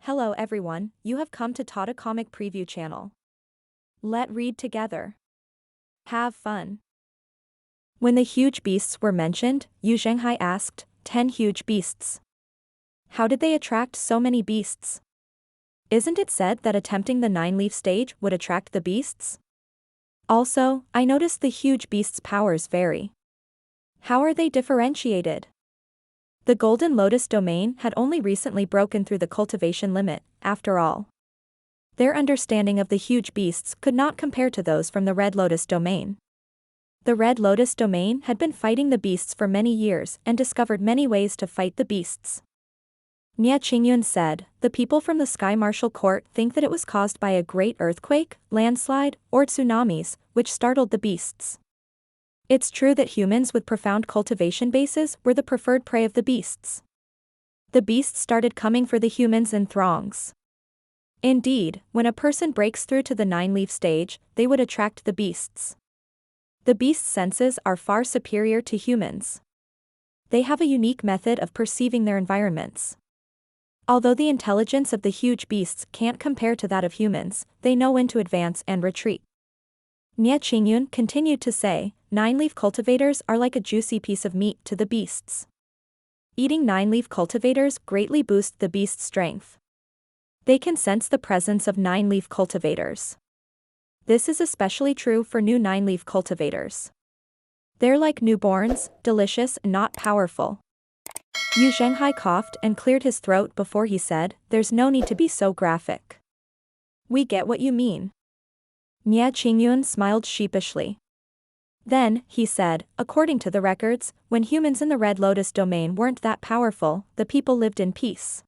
Hello everyone, you have come to Tata Comic Preview channel. Let read together. Have fun. When the huge beasts were mentioned, Zhenghai asked, 10 huge beasts. How did they attract so many beasts? Isn't it said that attempting the 9-leaf stage would attract the beasts? Also, I noticed the huge beasts' powers vary. How are they differentiated? The Golden Lotus domain had only recently broken through the cultivation limit, after all. Their understanding of the huge beasts could not compare to those from the Red Lotus domain. The Red Lotus domain had been fighting the beasts for many years and discovered many ways to fight the beasts. Nia Qingyun said, the people from the Sky Martial Court think that it was caused by a great earthquake, landslide, or tsunamis, which startled the beasts. It's true that humans with profound cultivation bases were the preferred prey of the beasts. The beasts started coming for the humans in throngs. Indeed, when a person breaks through to the 9-leaf stage, they would attract the beasts. The beasts' senses are far superior to humans. They have a unique method of perceiving their environments. Although the intelligence of the huge beasts can't compare to that of humans, they know when to advance and retreat. Nia Qingyun continued to say, 9-leaf cultivators are like a juicy piece of meat to the beasts. Eating 9-leaf cultivators greatly boosts the beast's strength. They can sense the presence of 9-leaf cultivators. This is especially true for new 9-leaf cultivators. They're like newborns, delicious and not powerful. Zhenghai coughed and cleared his throat before he said, there's no need to be so graphic. We get what you mean. Nia Qingyun smiled sheepishly. Then, he said, according to the records, when humans in the Red Lotus domain weren't that powerful, the people lived in peace.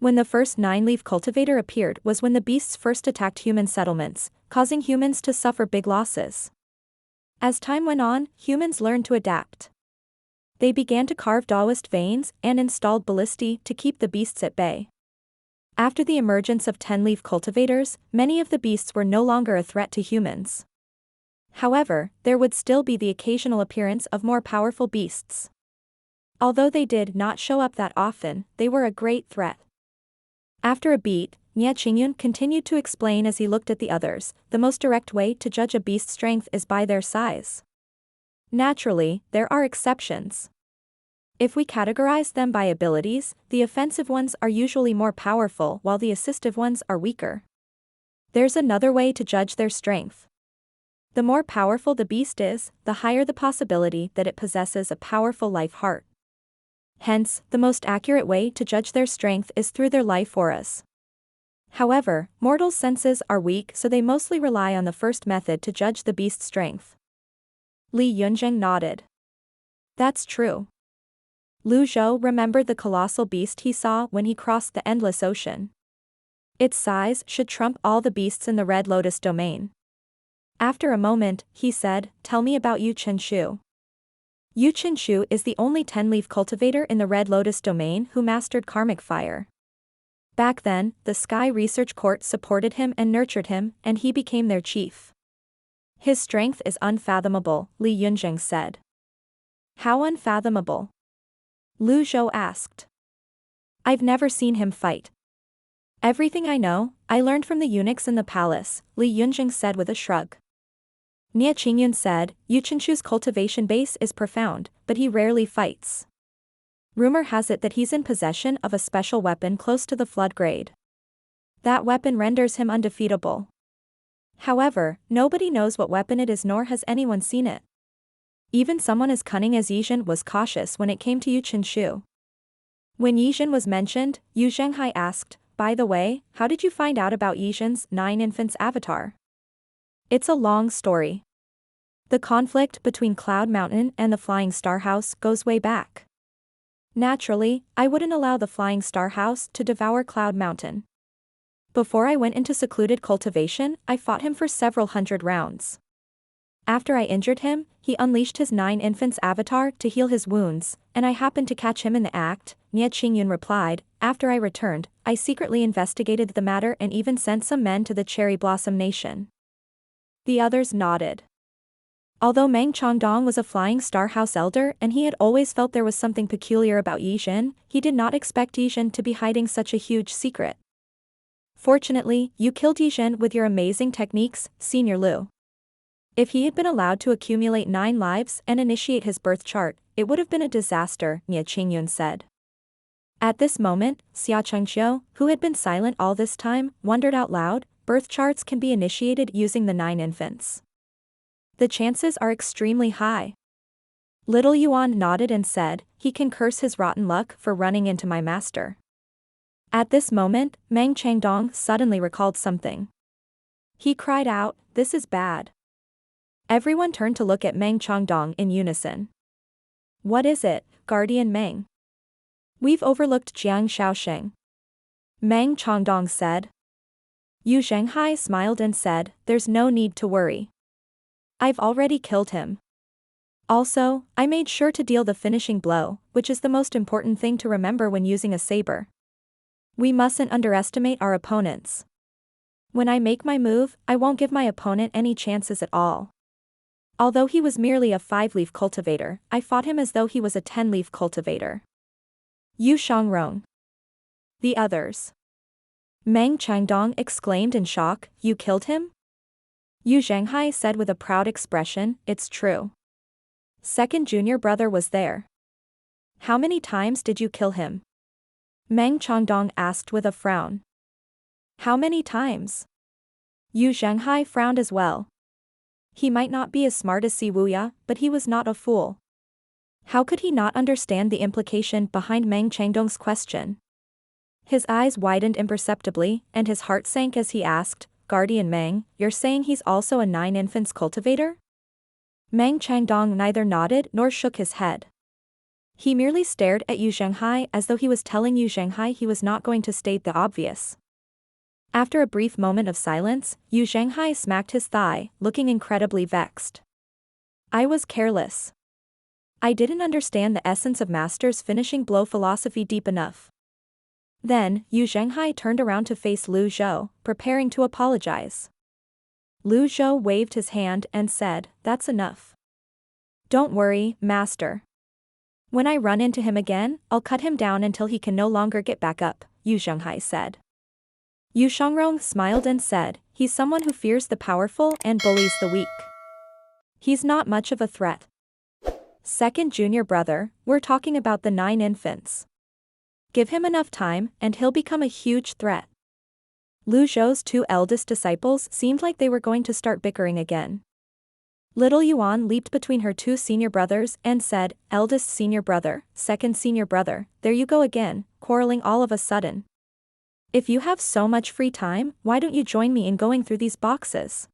When the first 9-leaf cultivator appeared was when the beasts first attacked human settlements, causing humans to suffer big losses. As time went on, humans learned to adapt. They began to carve Taoist veins and installed ballistae to keep the beasts at bay. After the emergence of 10-leaf cultivators, many of the beasts were no longer a threat to humans. However, there would still be the occasional appearance of more powerful beasts. Although they did not show up that often, they were a great threat. After a beat, Nia Qingyun continued to explain as he looked at the others, the most direct way to judge a beast's strength is by their size. Naturally, there are exceptions. If we categorize them by abilities, the offensive ones are usually more powerful while the assistive ones are weaker. There's another way to judge their strength. The more powerful the beast is, the higher the possibility that it possesses a powerful life heart. Hence, the most accurate way to judge their strength is through their life auras. However, mortals' senses are weak, so they mostly rely on the first method to judge the beast's strength. Li Yunzheng nodded. That's true. Lu Zhou remembered the colossal beast he saw when he crossed the endless ocean. Its size should trump all the beasts in the Red Lotus domain. After a moment, he said, tell me about Yu Qinshu. Yu Qinshu is the only 10-leaf cultivator in the Red Lotus domain who mastered karmic fire. Back then, the Sky Research Court supported him and nurtured him, and he became their chief. His strength is unfathomable, Li Yunzheng said. How unfathomable? Lu Zhou asked. I've never seen him fight. Everything I know, I learned from the eunuchs in the palace, Li Yunzheng said with a shrug. Nia Qingyun said, Yu Qinshu's cultivation base is profound, but he rarely fights. Rumor has it that he's in possession of a special weapon close to the flood grade. That weapon renders him undefeatable. However, nobody knows what weapon it is nor has anyone seen it. Even someone as cunning as Yizhen was cautious when it came to Yu Qinshu. When Yizhen was mentioned, Zhenghai asked, by the way, how did you find out about Yizhen's 9 infants avatar? It's a long story. The conflict between Cloud Mountain and the Flying Star House goes way back. Naturally, I wouldn't allow the Flying Star House to devour Cloud Mountain. Before I went into secluded cultivation, I fought him for several hundred rounds. After I injured him, he unleashed his 9 infants avatar to heal his wounds, and I happened to catch him in the act, Nia Qingyun replied. After I returned, I secretly investigated the matter and even sent some men to the Cherry Blossom Nation. The others nodded. Although Meng Chongdong was a Flying Star House elder and he had always felt there was something peculiar about Yizhen, he did not expect Yizhen to be hiding such a huge secret. Fortunately, you killed Yizhen with your amazing techniques, Senior Lu. If he had been allowed to accumulate 9 lives and initiate his birth chart, it would have been a disaster, Nia Qingyun said. At this moment, Xia Chengqiu, who had been silent all this time, wondered out loud, birth charts can be initiated using the 9 infants. The chances are extremely high. Little Yuan nodded and said, he can curse his rotten luck for running into my master. At this moment, Meng Changdong suddenly recalled something. He cried out, this is bad. Everyone turned to look at Meng Changdong in unison. What is it, Guardian Meng? We've overlooked Jiang Shaosheng. Meng Changdong said. Yu Zhenghai smiled and said, there's no need to worry. I've already killed him. Also, I made sure to deal the finishing blow, which is the most important thing to remember when using a saber. We mustn't underestimate our opponents. When I make my move, I won't give my opponent any chances at all. Although he was merely a 5-leaf cultivator, I fought him as though he was a 10-leaf cultivator. Yu Shangrong. The others. Meng Changdong exclaimed in shock, you killed him? Yu Zhenghai said with a proud expression, it's true. Second junior brother was there. How many times did you kill him? Meng Changdong asked with a frown. How many times? Yu Zhenghai frowned as well. He might not be as smart as Si Wuya, but he was not a fool. How could he not understand the implication behind Meng Changdong's question? His eyes widened imperceptibly, and his heart sank as he asked, Guardian Meng, you're saying he's also a 9 infants cultivator? Meng Changdong neither nodded nor shook his head. He merely stared at Yu Zhenghai as though he was telling Yu Zhenghai he was not going to state the obvious. After a brief moment of silence, Yu Zhenghai smacked his thigh, looking incredibly vexed. I was careless. I didn't understand the essence of Master's finishing blow philosophy deep enough. Then, Yu Zhenghai turned around to face Lu Zhou, preparing to apologize. Lu Zhou waved his hand and said, that's enough. Don't worry, Master. When I run into him again, I'll cut him down until he can no longer get back up, Yu Zhenghai said. Yu Shangrong smiled and said, he's someone who fears the powerful and bullies the weak. He's not much of a threat. Second junior brother, we're talking about the 9 infants. Give him enough time, and he'll become a huge threat. Lu Zhou's 2 eldest disciples seemed like they were going to start bickering again. Little Yuan leaped between her 2 senior brothers and said, eldest senior brother, second senior brother, there you go again, quarreling all of a sudden. If you have so much free time, why don't you join me in going through these boxes?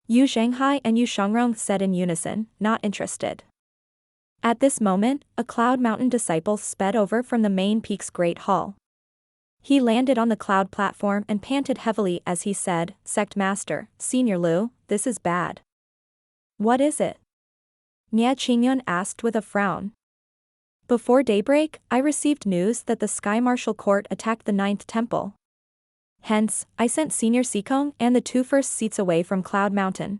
Yu Zhenghai and Yu Shangrong said in unison, not interested. At this moment, a Cloud Mountain disciple sped over from the main peak's Great Hall. He landed on the cloud platform and panted heavily as he said, Sect Master, Senior Lu, this is bad. What is it? Nia Qingyun asked with a frown. Before daybreak, I received news that the Sky Martial Court attacked the 9th temple. Hence, I sent Senior Sikong and the 2 first seats away from Cloud Mountain.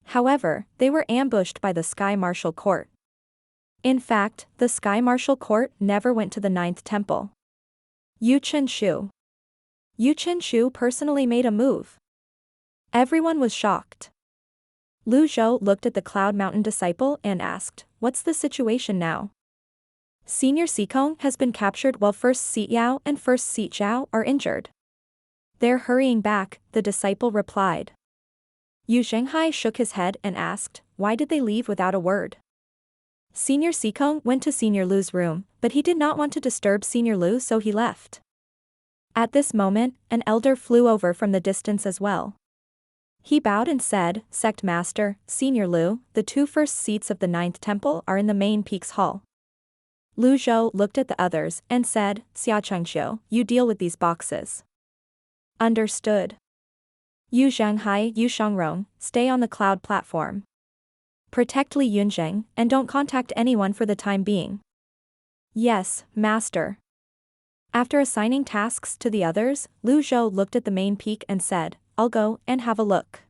However, they were ambushed by the Sky Martial Court. In fact, the Sky Martial Court never went to the 9th temple. Yu Chen-shu personally made a move. Everyone was shocked. Lu Zhou looked at the Cloud Mountain disciple and asked, what's the situation now? Senior Sikong has been captured while First Si Yao and First Si Zhao are injured. They're hurrying back, the disciple replied. Yu Zhenghai shook his head and asked, why did they leave without a word? Senior Sikong went to Senior Lu's room, but he did not want to disturb Senior Lu, so he left. At this moment, an elder flew over from the distance as well. He bowed and said, Sect Master, Senior Lu, the 2 first seats of the 9th temple are in the main peak's hall. Lu Zhou looked at the others and said, Xia Chengqiu, you deal with these boxes. Understood. Yu Zhenghai, Yu Shangrong, stay on the cloud platform. Protect Li Yunzheng, and don't contact anyone for the time being. Yes, Master. After assigning tasks to the others, Lu Zhou looked at the main peak and said, I'll go and have a look.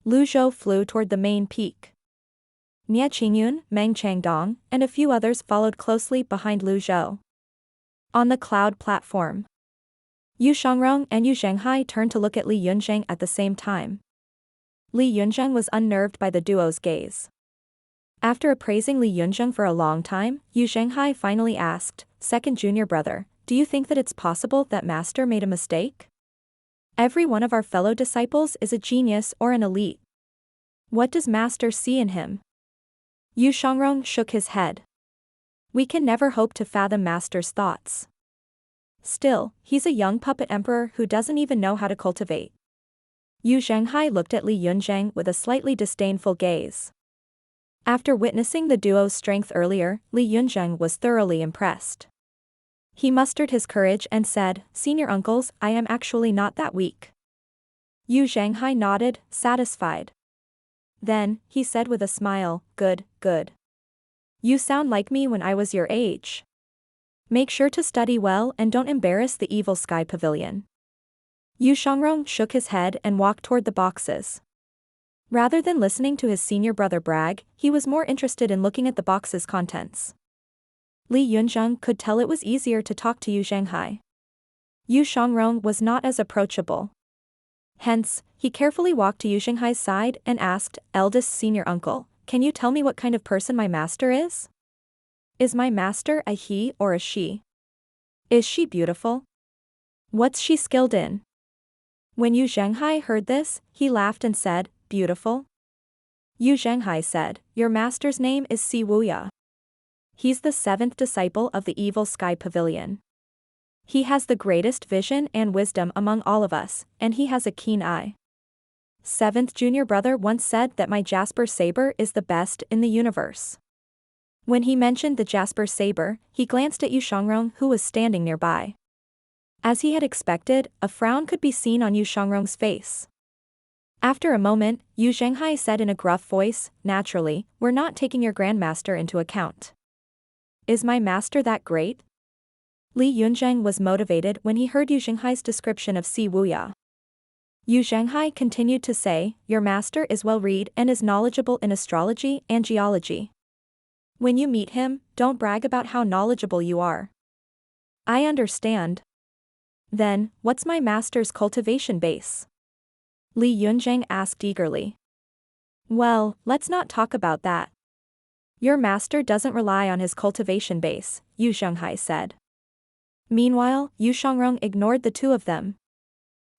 Lu Zhou flew toward the main peak. Nia Qingyun, Meng Changdong, and a few others followed closely behind Lu Zhou. On the cloud platform. Yu Shangrong and Yu Zhenghai turned to look at Li Yunzheng at the same time. Li Yunzheng was unnerved by the duo's gaze. After appraising Li Yunzheng for a long time, Yu Zhenghai finally asked, "Second junior brother, do you think that it's possible that Master made a mistake? Every one of our fellow disciples is a genius or an elite. What does Master see in him?" Yu Shangrong shook his head. "We can never hope to fathom Master's thoughts. Still, he's a young puppet emperor who doesn't even know how to cultivate." Yu Zhenghai looked at Li Yunzheng with a slightly disdainful gaze. After witnessing the duo's strength earlier, Li Yunzheng was thoroughly impressed. He mustered his courage and said, "Senior uncles, I am actually not that weak." Yu Zhenghai nodded, satisfied. Then, he said with a smile, "Good, good. You sound like me when I was your age. Make sure to study well and don't embarrass the evil sky pavilion." Yu Shangrong shook his head and walked toward the boxes. Rather than listening to his senior brother brag, he was more interested in looking at the box's contents. Li Yunzheng could tell it was easier to talk to Yu Zhenghai. Yu Shangrong was not as approachable. Hence, he carefully walked to Yu Zhenghai's side and asked, "Eldest senior uncle, can you tell me what kind of person my master is? Is my master a he or a she? Is she beautiful? What's she skilled in?" When Yu Zhenghai heard this, he laughed and said, "Beautiful?" Yu Zhenghai said, "Your master's name is Wuya. He's the 7th disciple of the evil sky pavilion. He has the greatest vision and wisdom among all of us, and he has a keen eye. 7th junior brother once said that my Jasper saber is the best in the universe." When he mentioned the Jasper saber, he glanced at Yu Shangrong who was standing nearby. As he had expected, a frown could be seen on Yu Shangrong's face. After a moment, Yu Zhenghai said in a gruff voice, "Naturally, we're not taking your grandmaster into account. Is my master that great?" Li Yunzheng was motivated when he heard Yu Zhenghai's description of Wuya. Yu Zhenghai continued to say, "Your master is well-read and is knowledgeable in astrology and geology. When you meet him, don't brag about how knowledgeable you are." "I understand. Then, what's my master's cultivation base?" Li Yunzheng asked eagerly. "Well, let's not talk about that. Your master doesn't rely on his cultivation base," Yu Zhenghai said. Meanwhile, Yu Shangrong ignored the two of them.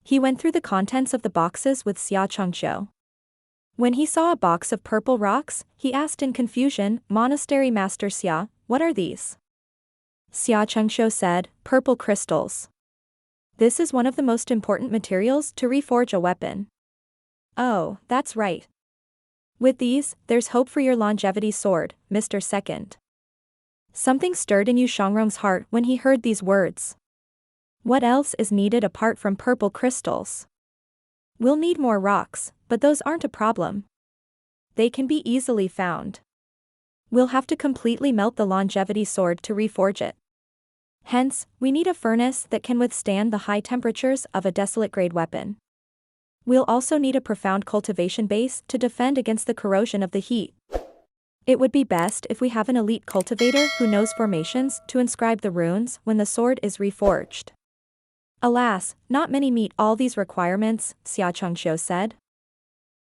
He went through the contents of the boxes with Xia Chengqiu. When he saw a box of purple rocks, he asked in confusion, "Monastery Master Xia, what are these?" Xia Chengqiu said, "Purple crystals. This is one of the most important materials to reforge a weapon." "Oh, that's right. With these, there's hope for your longevity sword, Mr. Second." Something stirred in Yu Shangrong's heart when he heard these words. What else is needed apart from purple crystals? We'll need more rocks, but those aren't a problem. They can be easily found. We'll have to completely melt the longevity sword to reforge it. Hence, we need a furnace that can withstand the high temperatures of a desolate-grade weapon. We'll also need a profound cultivation base to defend against the corrosion of the heat. It would be best if we have an elite cultivator who knows formations to inscribe the runes when the sword is reforged. Alas, not many meet all these requirements, Xia Chengqiu said.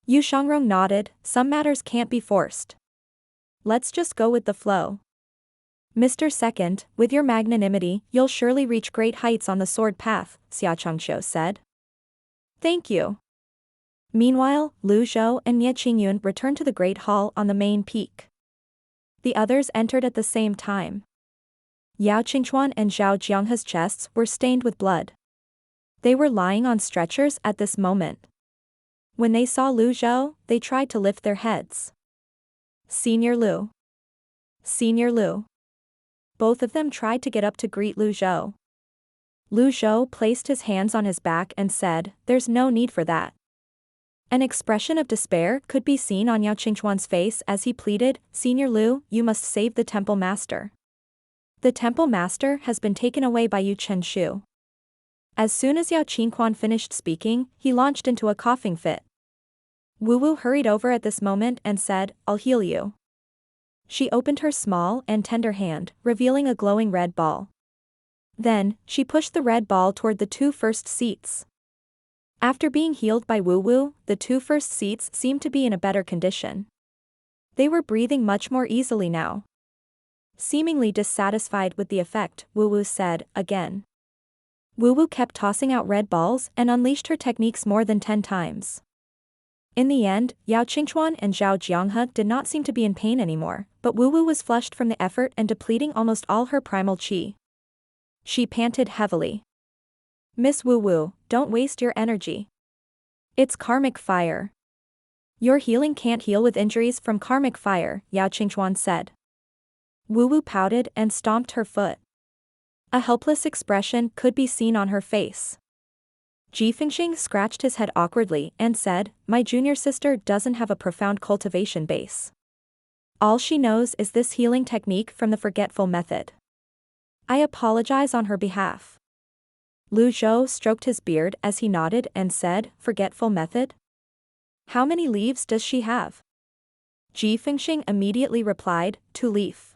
Yu Shangrong nodded, "Some matters can't be forced. Let's just go with the flow. Mr. Second, with your magnanimity, you'll surely reach great heights on the sword path," Xia Chengqiu said. "Thank you." Meanwhile, Lu Zhou and Nie Qingyun returned to the Great Hall on the main peak. The others entered at the same time. Yao Qingchuan and Zhao Jianghe's chests were stained with blood. They were lying on stretchers at this moment. When they saw Lu Zhou, they tried to lift their heads. "Senior Lu. Senior Lu." Both of them tried to get up to greet Lu Zhou. Lu Zhou placed his hands on his back and said, "There's no need for that." An expression of despair could be seen on Yao Qingchuan's face as he pleaded, "Senior Lu, you must save the temple master. The temple master has been taken away by Yu Chenshu." As soon as Yao Qingquan finished speaking, he launched into a coughing fit. Wu Wu hurried over at this moment and said, "I'll heal you." She opened her small and tender hand, revealing a glowing red ball. Then, she pushed the red ball toward the two first seats. After being healed by Wu, the two first seats seemed to be in a better condition. They were breathing much more easily now. Seemingly dissatisfied with the effect, Wu said, again. Wu kept tossing out red balls and unleashed her techniques more than 10 times. In the end, Yao Qingchuan and Zhao Jianghe did not seem to be in pain anymore, but Wu was flushed from the effort and depleting almost all her primal qi. She panted heavily. Miss Wu, don't waste your energy. It's karmic fire. Your healing can't heal with injuries from karmic fire, Yao Qingchuan said. Wu pouted and stomped her foot. A helpless expression could be seen on her face. Ji Fengxing scratched his head awkwardly and said, my junior sister doesn't have a profound cultivation base. All she knows is this healing technique from the forgetful method. I apologize on her behalf. Zhou stroked his beard as he nodded and said, forgetful method? How many leaves does she have? Ji Fengxing immediately replied, 2 leaf.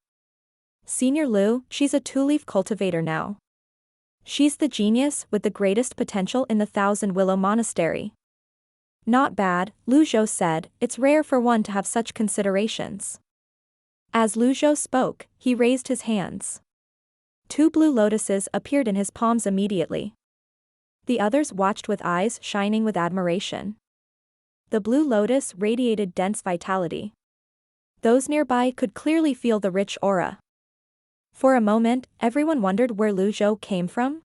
Senior Liu, she's a 2-leaf cultivator now. She's the genius with the greatest potential in the Thousand Willow Monastery. Not bad, Zhou said, it's rare for one to have such considerations. As Zhou spoke, he raised his hands. 2 blue lotuses appeared in his palms immediately. The others watched with eyes shining with admiration. The blue lotus radiated dense vitality. Those nearby could clearly feel the rich aura. For a moment, everyone wondered where Zhou came from.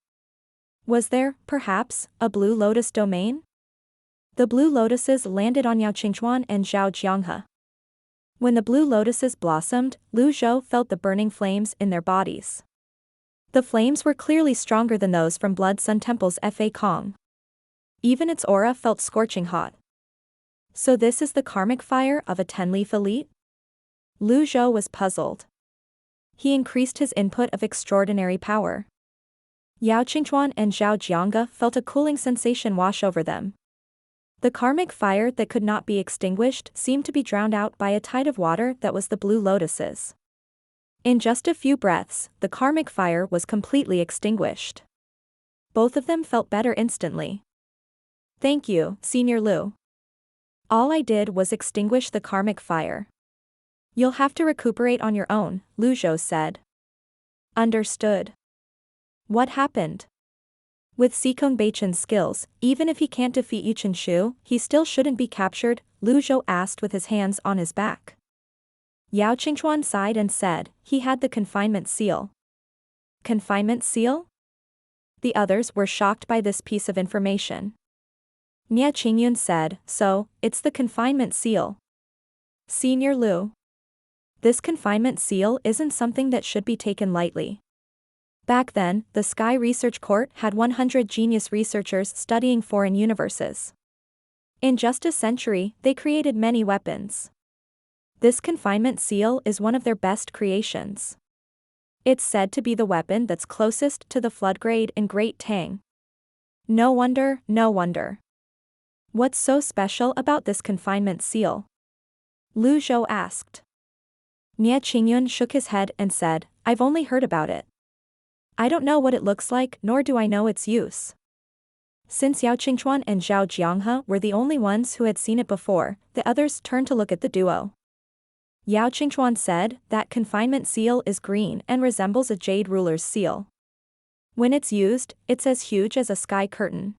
Was there, perhaps, a blue lotus domain? The blue lotuses landed on Yao Qingchuan and Zhao Jianghe. When the blue lotuses blossomed, Zhou felt the burning flames in their bodies. The flames were clearly stronger than those from Blood Sun Temple's Fa Kong. Even its aura felt scorching hot. So this is the karmic fire of a 10-leaf elite? Zhou was puzzled. He increased his input of extraordinary power. Yao Qingchuan and Zhao Jianghe felt a cooling sensation wash over them. The karmic fire that could not be extinguished seemed to be drowned out by a tide of water that was the blue lotuses. In just a few breaths, the karmic fire was completely extinguished. Both of them felt better instantly. Thank you, Senior Liu. All I did was extinguish the karmic fire. You'll have to recuperate on your own, Zhou said. Understood. What happened? With Sikong Beichen's skills, even if he can't defeat Yu Qinshu, he still shouldn't be captured, Zhou asked with his hands on his back. Yao Qingchuan sighed and said, he had the confinement seal. Confinement seal? The others were shocked by this piece of information. Nia Qingyun said, so, it's the confinement seal. Senior Liu. This confinement seal isn't something that should be taken lightly. Back then, the Sky Research Court had 100 genius researchers studying foreign universes. In just a century, they created many weapons. This confinement seal is one of their best creations. It's said to be the weapon that's closest to the flood grade in Great Tang. No wonder, no wonder. What's so special about this confinement seal? Zhou asked. Nia Qingyun shook his head and said, I've only heard about it. I don't know what it looks like, nor do I know its use. Since Yao Qingchuan and Zhao Jianghe were the only ones who had seen it before, the others turned to look at the duo. Yao Qingchuan said, that confinement seal is green and resembles a jade ruler's seal. When it's used, it's as huge as a sky curtain.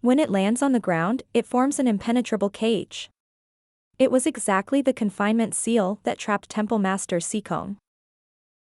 When it lands on the ground, it forms an impenetrable cage. It was exactly the confinement seal that trapped Temple Master Sikong.